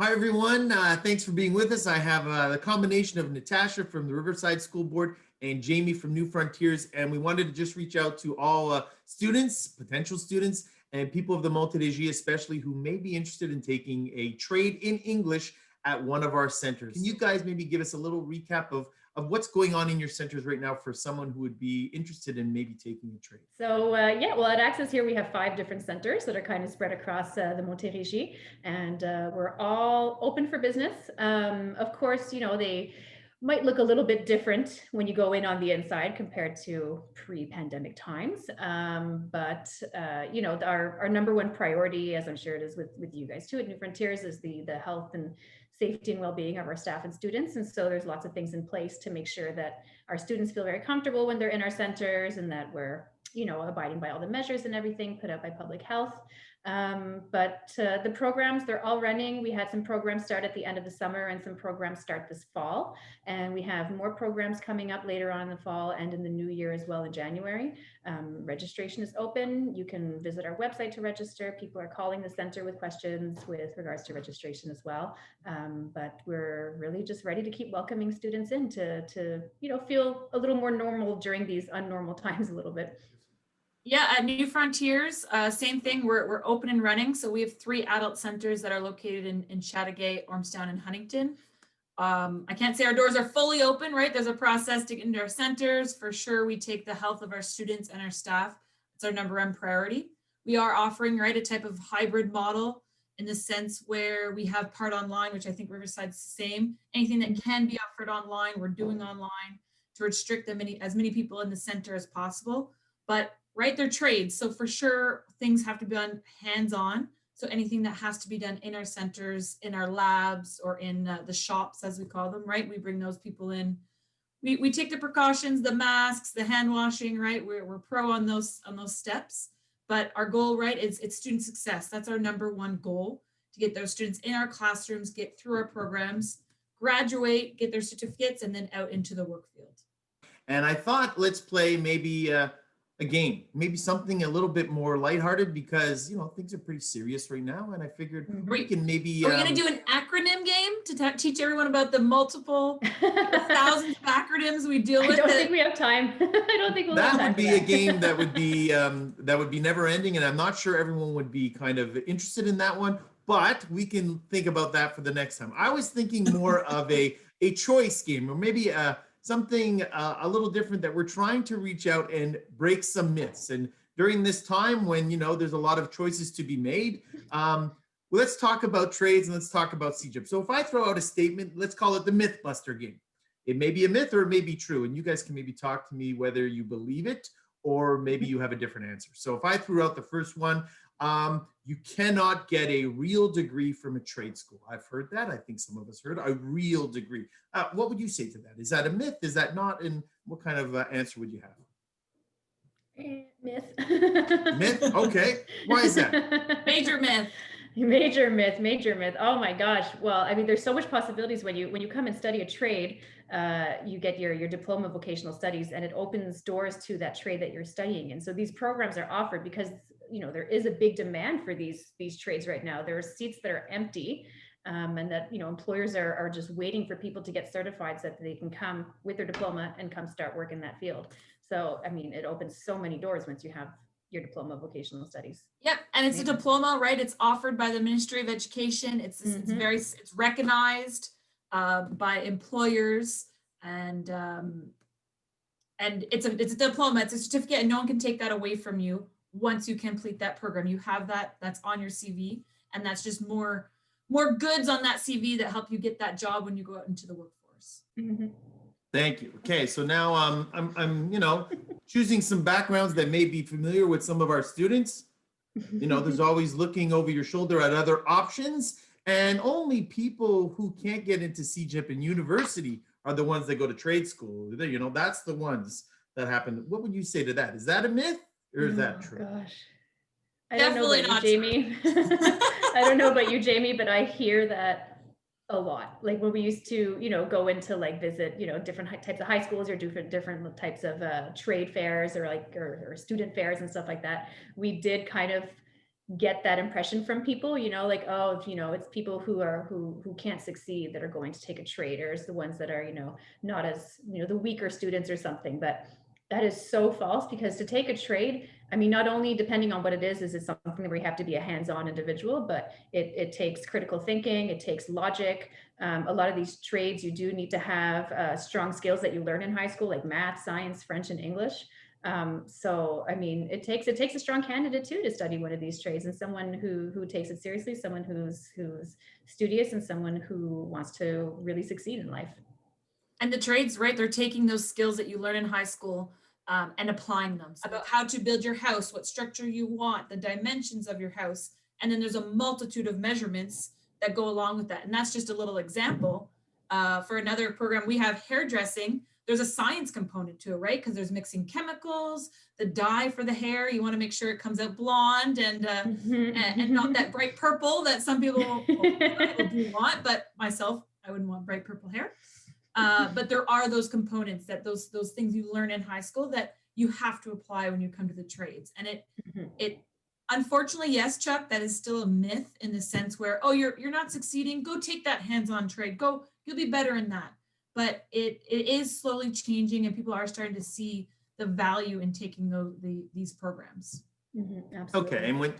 Hi, everyone. Thanks for being with us. I have the combination of Natasha from the Riverside School Board and Jamie from New Frontiers, and we wanted to just reach out to all students, potential students, and people of the Montérégie, especially who may be interested in taking a trade in English at one of our centers. Can you guys maybe give us a little recap of what's going on in your centers right now for someone who would be interested in maybe taking a trade? So well, at Access here we have 5 different centers that are kind of spread across the Montérégie, and we're all open for business. Of course, they might look a little bit different when you go in on the inside compared to pre-pandemic times. But our number one priority, as I'm sure it is with you guys too at New Frontiers, is the health and safety and well-being of our staff and students. And so there's lots of things in place to make sure that our students feel very comfortable when they're in our centers and that we're abiding by all the measures and everything put out by public health. But the programs, they're all running. We had some programs start at the end of the summer and some programs start this fall. And we have more programs coming up later on in the fall and in the new year as well in January. Registration is open. You can visit our website to register. People are calling the center with questions with regards to registration as well. But we're really just ready to keep welcoming students in to feel a little more normal during these unnormal times a little bit. Yeah, at New Frontiers, same thing. We're open and running. So we have 3 adult centers that are located in Chateauguay, Ormstown, and Huntington. I can't say our doors are fully open, right? There's a process to get into our centers. For sure, we take the health of our students and our staff. It's our number one priority. We are offering, right, a type of hybrid model in the sense where we have part online, which I think Riverside's the same. Anything that can be offered online, we're doing online to restrict as many people in the center as possible. But right, they're trades. So for sure, things have to be done hands-on. So anything that has to be done in our centers, in our labs, or in the shops, as we call them, right? We bring those people in. We take the precautions, the masks, the hand washing, right? We're pro on those steps. But our goal, right, is it's student success. That's our number one goal, to get those students in our classrooms, get through our programs, graduate, get their certificates, and then out into the work field. And I thought, let's play maybe a game, maybe something a little bit more lighthearted, because things are pretty serious right now, and I figured we can maybe. Are we going to do an acronym game to teach everyone about the multiple thousands of acronyms we deal with? I don't think we have time. I don't think we'll have time. That would be a game that would be never ending, and I'm not sure everyone would be kind of interested in that one. But we can think about that for the next time. I was thinking more of a choice game, or maybe something a little different, that we're trying to reach out and break some myths. And during this time when, there's a lot of choices to be made, let's talk about trades and let's talk about CEGEP. So if I throw out a statement, let's call it the MythBuster game. It may be a myth or it may be true. And you guys can maybe talk to me whether you believe it or maybe you have a different answer. So if I threw out the first one, you cannot get a real degree from a trade school. I've heard that. I think some of us heard a real degree. What would you say to that? Is that a myth? Is that not? And what kind of answer would you have? Myth. Myth? Okay. Why is that? Major myth. Major myth. Oh my gosh. Well, I mean, there's so much possibilities when you come and study a trade. You get your diploma of vocational studies, and it opens doors to that trade that you're studying. And so these programs are offered because there is a big demand for these trades right now. There are seats that are empty, and that employers are just waiting for people to get certified so that they can come with their diploma and come start work in that field. So I mean, it opens so many doors once you have your diploma of vocational studies. Yep, and it's a diploma, right? It's offered by the Ministry of Education. It's recognized by employers, and it's a diploma. It's a certificate, and no one can take that away from you once you complete that program. You have that. That's on your CV, and that's just more goods on that CV that help you get that job when you go out into the workforce. Mm-hmm. Thank you. Okay, so now I'm choosing some backgrounds that may be familiar with some of our students. There's always looking over your shoulder at other options, and only people who can't get into CEGEP and university are the ones that go to trade school. That's the ones that happen. What would you say to that? Is that a myth or is that true? Gosh. Definitely not, Jamie. I don't know about you, Jamie, but I hear that a lot. Like when we used to, go into visit, different types of high schools or different types of trade fairs or student fairs and stuff like that. We did kind of get that impression from people, like, oh, it's people who can't succeed that are going to take a trade, or it's the ones that are, not as, the weaker students or something. But that is so false, because to take a trade, I mean, not only depending on what it is it something where you have to be a hands-on individual, but it takes critical thinking, it takes logic. A lot of these trades, you do need to have strong skills that you learn in high school, like math, science, French, and English. So I mean, it takes a strong candidate too to study one of these trades, and someone who takes it seriously, someone who's studious, and someone who wants to really succeed in life. And the trades, right? They're taking those skills that you learn in high school and applying them. So about how to build your house, what structure you want, the dimensions of your house. And then there's a multitude of measurements that go along with that. And that's just a little example. For another program, we have hairdressing. There's a science component to it, right? Because there's mixing chemicals, the dye for the hair. You want to make sure it comes out blonde and not that bright purple that some people do want, but myself, I wouldn't want bright purple hair. But there are those components, that those things you learn in high school that you have to apply when you come to the trades. And it unfortunately, yes, Chuck, that is still a myth, in the sense where, oh, you're not succeeding, go take that hands-on trade, go, you'll be better in that. But it is slowly changing, and people are starting to see the value in taking these programs. Absolutely. Okay,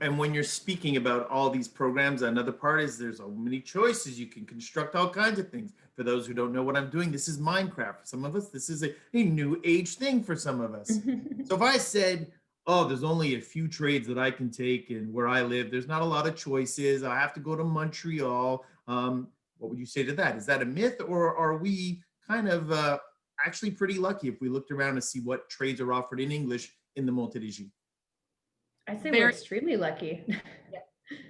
and when you're speaking about all these programs, another part is there's so many choices. You can construct all kinds of things. For those who don't know what I'm doing, this is Minecraft. For some of us, this is a new age thing for some of us. So if I said, oh, there's only a few trades that I can take, and where I live, there's not a lot of choices, I have to go to Montreal. What would you say to that? Is that a myth, or are we kind of actually pretty lucky if we looked around to see what trades are offered in English in the Montérégie? I say we're extremely lucky. Yeah,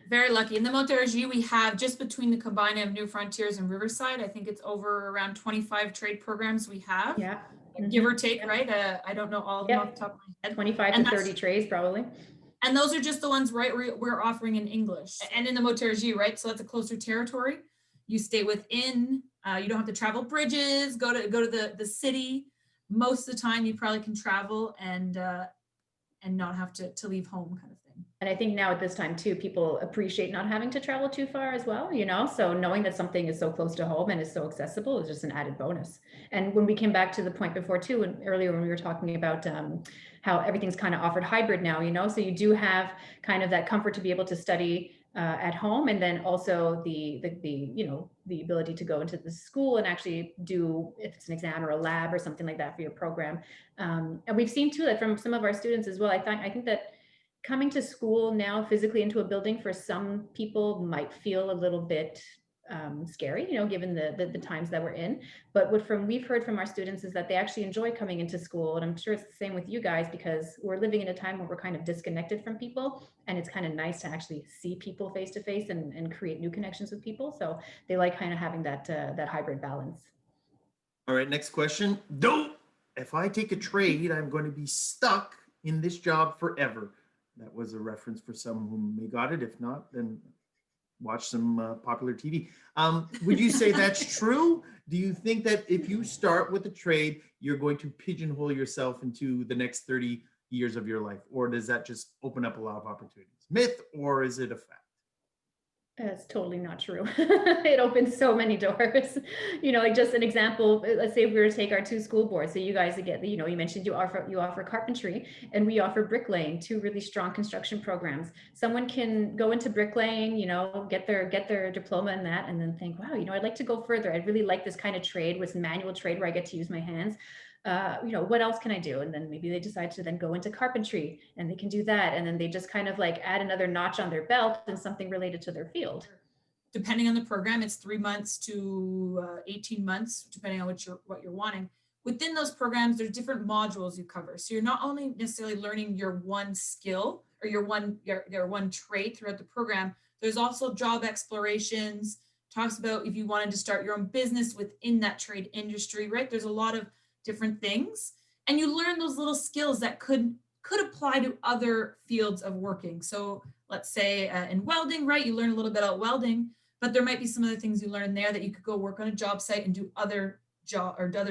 very lucky. In the Montérégie, we have, just between the combining of New Frontiers and Riverside, I think it's over around 25 trade programs we have. Yeah. Give or take, right? I don't know all of them off the top of my head. 25 to 30 trades probably. And those are just the ones, right, we're offering in English. And in the Montérégie, right? So that's a closer territory. You stay within, you don't have to travel bridges, go to the city. Most of the time you probably can travel and not have to leave home, kind of thing. And I think now at this time too, people appreciate not having to travel too far as well, so knowing that something is so close to home and is so accessible is just an added bonus. And when we came back to the point before too, and earlier when we were talking about how everything's kind of offered hybrid now, so you do have kind of that comfort to be able to study at home, and then also the ability to go into the school and actually do, if it's an exam or a lab or something like that for your program. And we've seen too that from some of our students as well. I think that coming to school now physically into a building for some people might feel a little bit scary, given the times that we're in. But what we've heard from our students is that they actually enjoy coming into school. And I'm sure it's the same with you guys, because we're living in a time where we're kind of disconnected from people, and it's kind of nice to actually see people face to face and create new connections with people. So they like kind of having that hybrid balance. All right, next question. If I take a trade, I'm going to be stuck in this job forever. That was a reference for some who may got it. If not, then watch some popular TV. Would you say that's true? Do you think that if you start with a trade, you're going to pigeonhole yourself into the next 30 years of your life? Or does that just open up a lot of opportunities? Myth, or is it a fact? It's totally not true. It opens so many doors. Like just an example, let's say if we were to take our two school boards. So you guys get, you mentioned you offer carpentry, and we offer bricklaying, two really strong construction programs. Someone can go into bricklaying, get their diploma in that, and then think, wow, I'd like to go further. I'd really like this kind of trade, with manual trade where I get to use my hands. What else can I do? And then maybe they decide to then go into carpentry, and they can do that. And then they just kind of like add another notch on their belt and something related to their field. Depending on the program, it's 3 months to 18 months, depending on what you're wanting. Within those programs, there's different modules you cover. So you're not only necessarily learning your one skill or your one trade throughout the program, there's also job explorations, talks about if you wanted to start your own business within that trade industry, right? There's a lot of different things, and you learn those little skills that could apply to other fields of working. So let's say in welding, right, you learn a little bit about welding, but there might be some other things you learn there that you could go work on a job site and do other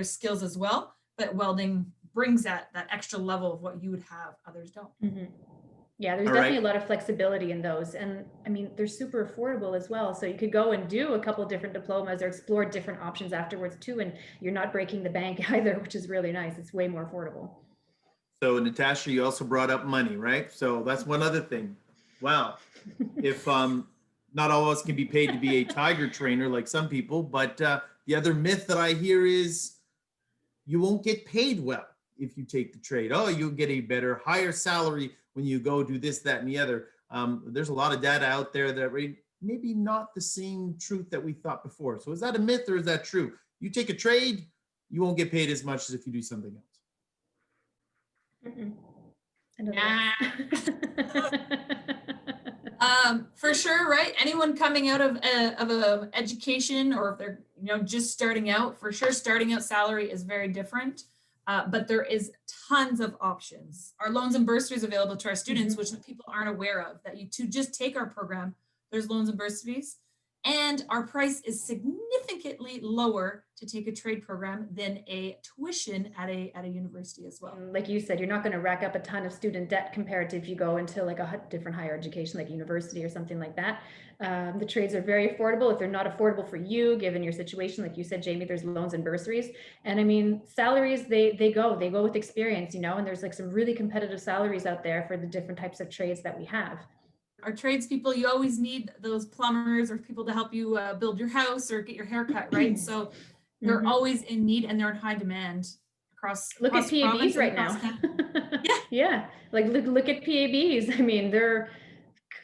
skills as well. But welding brings that extra level of what you would have others don't. Yeah, there's All definitely right. a lot of flexibility in those. And I mean, they're super affordable as well. So you could go and do a couple different diplomas or explore different options afterwards too. And you're not breaking the bank either, which is really nice. It's way more affordable. So Natasha, you also brought up money, right? So that's one other thing. Wow. If not all of us can be paid to be a tiger trainer like some people, but the other myth that I hear is you won't get paid well if you take the trade. Oh, you'll get a better, higher salary when you go do this, that, and the other. There's a lot of data out there that maybe not the same truth that we thought before. So is that a myth or is that true? You take a trade, you won't get paid as much as if you do something else. For sure, right? Anyone coming out of a education, or if they're just starting out, for sure, starting out salary is very different. But there is tons of options. Our loans and bursaries available to our students, which people aren't aware of. That you to just take our program, there's loans and bursaries, and our price is significantly lower to take a trade program than a tuition at a university as well. Like you said, you're not going to rack up a ton of student debt compared to if you go into like a different higher education, like university or something like that. The trades are very affordable. If they're not affordable for you, given your situation, like you said, Jamie, there's loans and bursaries. And I mean, salaries, they go with experience, and there's like some really competitive salaries out there for the different types of trades that we have. Our tradespeople, you always need those plumbers or people to help you build your house or get your hair cut, right? So they're always in need and they're in high demand across. Look at PABs right now. Yeah, like look at PABs. I mean,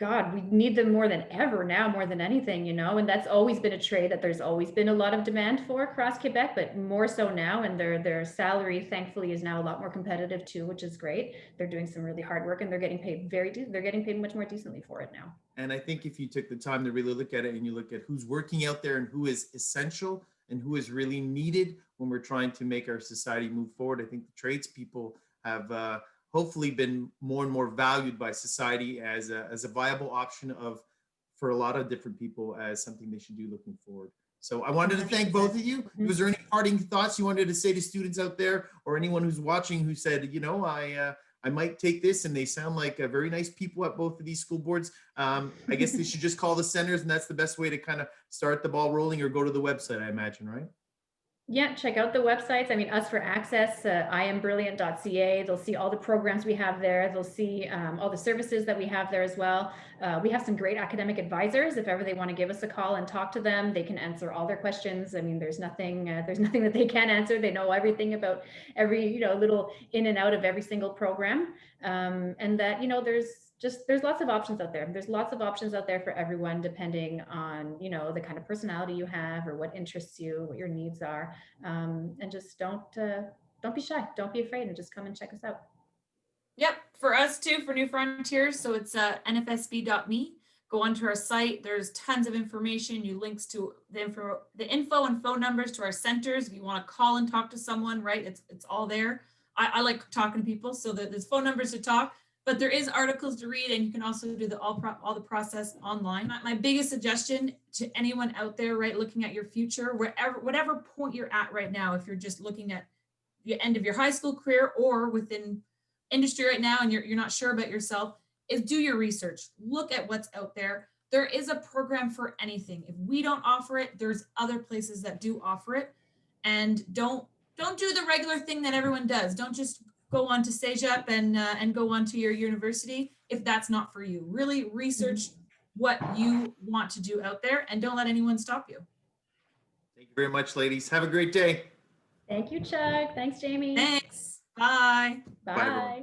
God, we need them more than ever now, more than anything, and that's always been a trade that there's always been a lot of demand for across Quebec, but more so now. And their salary, thankfully, is now a lot more competitive too, which is great. They're doing some really hard work and they're getting paid they're getting paid much more decently for it now. And I think if you took the time to really look at it and you look at who's working out there and who is essential and who is really needed when we're trying to make our society move forward, I think the tradespeople have hopefully been more and more valued by society as a viable option for a lot of different people as something they should do looking forward. So I wanted to thank both of you. Was there any parting thoughts you wanted to say to students out there or anyone who's watching who said, I might take this and they sound like very nice people at both of these school boards? I guess they should just call the centers and that's the best way to kind of start the ball rolling, or go to the website, I imagine, right? Yeah, check out the websites. I mean, Us for Access, iambrilliant.ca. They'll see all the programs we have there. They'll see all the services that we have there as well. We have some great academic advisors. If ever they want to give us a call and talk to them, they can answer all their questions. I mean, there's nothing that they can't answer. They know everything about every, little in and out of every single program. And that, there's lots of options out there. There's lots of options out there for everyone, depending on, the kind of personality you have or what interests you, what your needs are. And just don't be shy. Don't be afraid, and just come and check us out. Yep. For us too, for New Frontiers. So it's nfsb.me. Go onto our site. There's tons of information. You links to the info and phone numbers to our centers. If you want to call and talk to someone, right? It's all there. I like talking to people, so there's phone numbers to talk. But there is articles to read, and you can also do all the process online. My biggest suggestion to anyone out there, right, looking at your future, whatever point you're at right now, if you're just looking at the end of your high school career or within industry right now and you're not sure about yourself, is do your research. Look at what's out there. There is a program for anything. If we don't offer it, there's other places that do offer it. And don't do the regular thing that everyone does. Don't just go on to CEGEP and go on to your university if that's not for you. Really research what you want to do out there, and don't let anyone stop you. Thank you very much, ladies. Have a great day. Thank you, Chuck. Thanks, Jamie. Thanks. Bye. Bye. Bye.